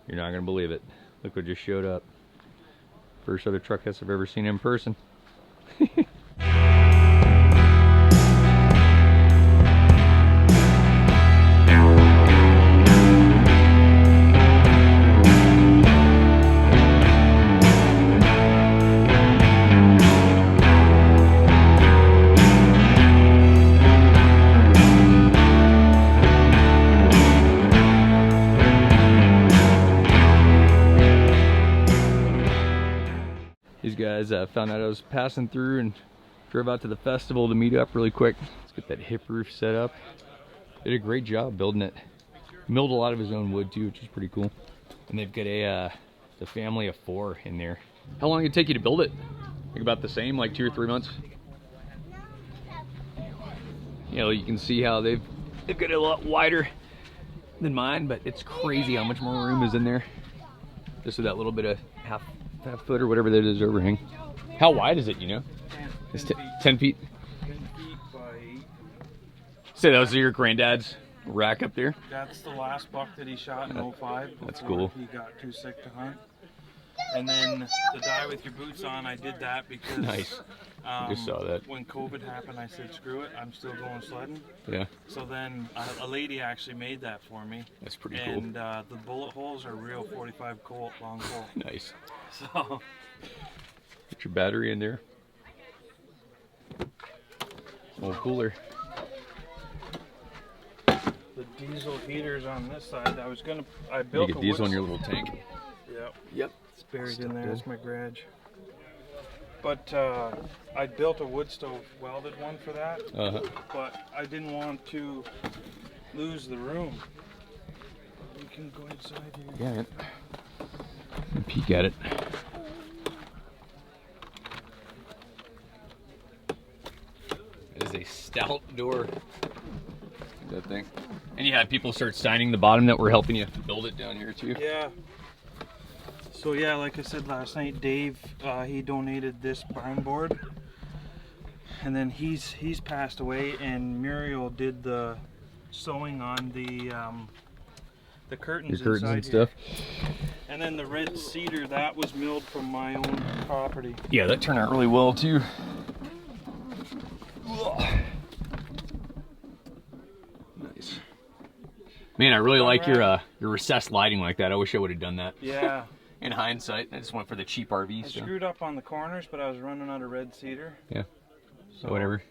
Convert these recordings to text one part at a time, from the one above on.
You're not gonna believe it. Look what just showed up. First other truck I've ever seen in person. These guys found out I was passing through and drove out to the festival to meet up really quick. Let's get that hip roof set up. Did a great job building it. Milled a lot of his own wood too, which is pretty cool. And they've got the family of 4 in there. How long did it take you to build it? Like about the same, like 2 or 3 months? You know, you can see how they've got it a lot wider than mine, but it's crazy how much more room is in there. Just with that little bit of half foot or whatever that is overhang. How wide is it, you know? 10 feet. 10 feet by 8. So that was your granddad's rack up there? That's the last buck that he shot in 05. That's cool. He got too sick to hunt. And then the die with your boots on, I did that because Nice. I just saw that. When COVID happened, I said, screw it, I'm still going sledding. Yeah. So then a lady actually made that for me. That's pretty cool. And the bullet holes are real 45 Colt long Colt. Nice. So. Put your battery in there. Old cooler. The diesel heaters on this side, I built You get diesel in your little tank. Yep. Yep. It's buried in there. That's my garage. But I built a wood stove welded one for that. But I didn't want to lose the room. You can go inside here. Yeah, man. Peek at it. It is a stout door. That thing. And you had people start signing the bottom that were helping you build it down here too. Yeah. So yeah, like I said last night, Dave, he donated this barn board, and then he's passed away, and Muriel did the sewing on the curtains, Your curtains inside and stuff. here. And then the red cedar, that was milled from my own property. Yeah, that turned out really well too. Nice. Man, I really like your recessed lighting like that. I wish I would have done that. Yeah. In hindsight, I just went for the cheap RV. I screwed up on the corners, but I was running out of red cedar. Yeah. So whatever.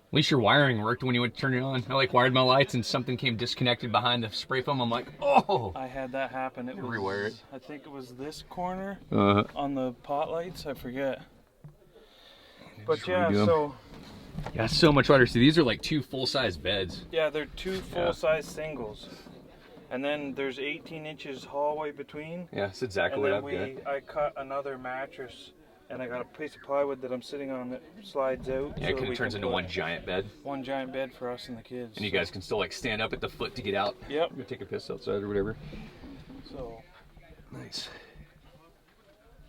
At least your wiring worked when you went to turn it on. I like wired my lights and something came disconnected behind the spray foam. I'm like, oh! I had that happen. It was, rewire it. I think it was this corner on the pot lights. I forget. But yeah, so. Yeah, so much wider. See, these are like 2 full-size beds. Yeah, they're 2 full-size singles. And then there's 18 inches hallway between. Yeah, that's exactly what I've got. I cut another mattress, and I got a piece of plywood that I'm sitting on that slides out. Yeah, it kind of turns into one giant bed. One giant bed for us and the kids. And you guys can still like stand up at the foot to get out. Yep. Go take a piss outside or whatever. So. Nice.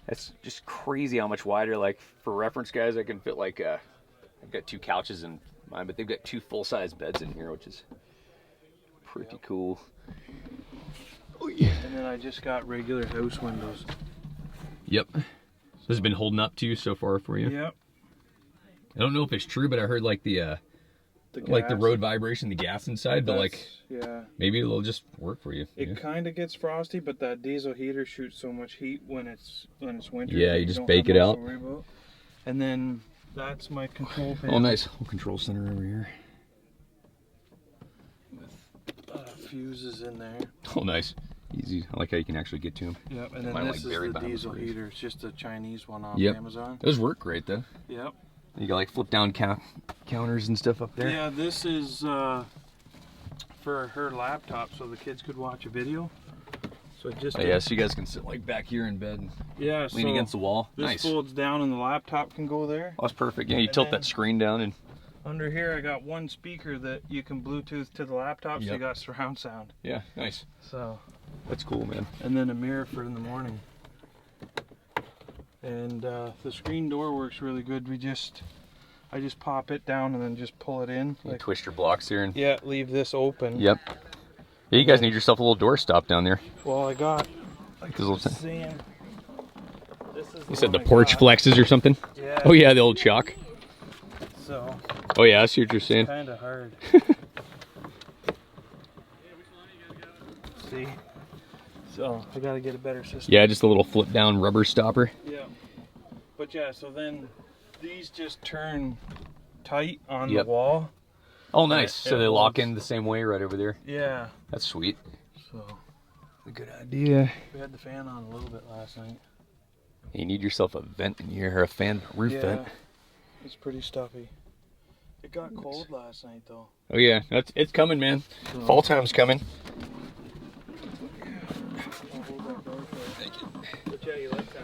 That's just crazy how much wider. Like for reference, guys, I can fit like I've got 2 couches in mine, but they've got 2 full-size beds in here, which is pretty cool. Oh yeah. And then I just got regular house windows. Yep. This has been holding up too so far for you. Yep. I don't know if it's true, but I heard like the road vibration, the gas inside, but like yeah, maybe it'll just work for you. It kind of gets frosty, but that diesel heater shoots so much heat when it's winter. Yeah, you just bake it out. And then that's my control panel. Oh, nice. Whole control center over here. With fuses in there. Oh, nice. Easy. I like how you can actually get to them. Yep, and then this is the diesel heater. It's just a Chinese one off Amazon. Those work great though. Yep. You got like flip down counters and stuff up there. Yeah, this is for her laptop so the kids could watch a video. So just so you guys can sit like back here in bed and lean against the wall. This folds down and the laptop can go there. Oh, that's perfect. Yeah, you tilt that screen down and under here I got one speaker that you can Bluetooth to the laptop, so you got surround sound. Yeah, nice. So that's cool, man. And then a mirror for in the morning. And the screen door works really good. I just pop it down and then just pull it in. You twist your blocks here and leave this open. Yep. Yeah, you guys need yourself a little door stop down there. Well, I got Like this little seeing. This is you said the one I porch got. flexes or something? Yeah. Oh yeah, the old chalk. So. Oh yeah, I see what you're saying. Kind of hard. See. So I gotta get a better system. Yeah, just a little flip down rubber stopper. Yeah. But yeah, so then these just turn tight on Yep. the wall. Oh nice. It So they lock holds- in the same way right over there. Yeah. That's sweet. So A good idea. we had the fan on a little bit last night. You need yourself a vent in here, or a fan, roof vent. It's pretty stuffy. It got cold last night though. Oh yeah, it's coming, man. So, Fall time's coming. I'll hold that door for you. Thank you. But yeah, you like that,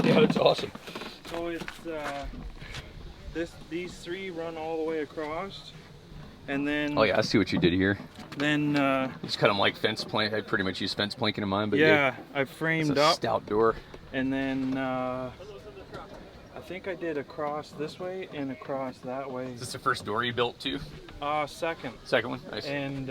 eh? Yeah, that's awesome. So it's these three run all the way across, and then Oh yeah, I see what you did here. then Just cut them like fence plank. I pretty much use fence planking in mine, but yeah, I it's framed a up, stout door. and then I think I did across this way and across that way. Is this the first door you built too? Second, Second one, nice. and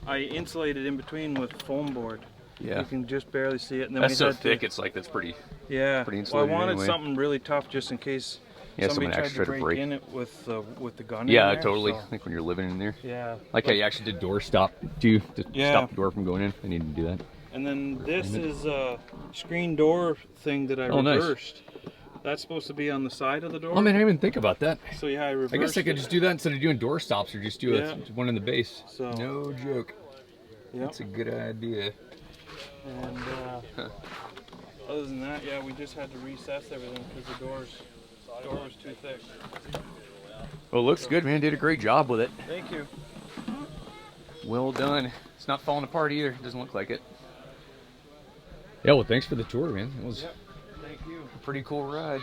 I insulated in between with foam board. Yeah, You can just barely see it. And then that's we so had thick. To, It's like that's pretty. yeah. pretty Well, I insulated wanted anyway. something really tough just in case Yeah, somebody someone tried extra to to break break. in it with the gun. Yeah, in there, totally. so, I think when you're living in there. yeah. Like how you actually did door stop too, to Yeah. stop the door from going in. I need to do that. And then this is a screen door thing that I Oh, nice. reversed. That's supposed to be on the side of the door. Oh man, I didn't even think about that. So yeah, I reversed I guess I could it. just do that instead of doing door stops, or just do Yeah. one in the base. So- No joke. Yep. That's a good idea. And other than that, yeah, we just had to recess everything because the door was too thick. Well, it looks good, man. Did a great job with it. Thank you. Well done. It's not falling apart either. Doesn't look like it. Yeah, well, thanks for the tour, man. It was Yep. Thank you. a pretty cool ride.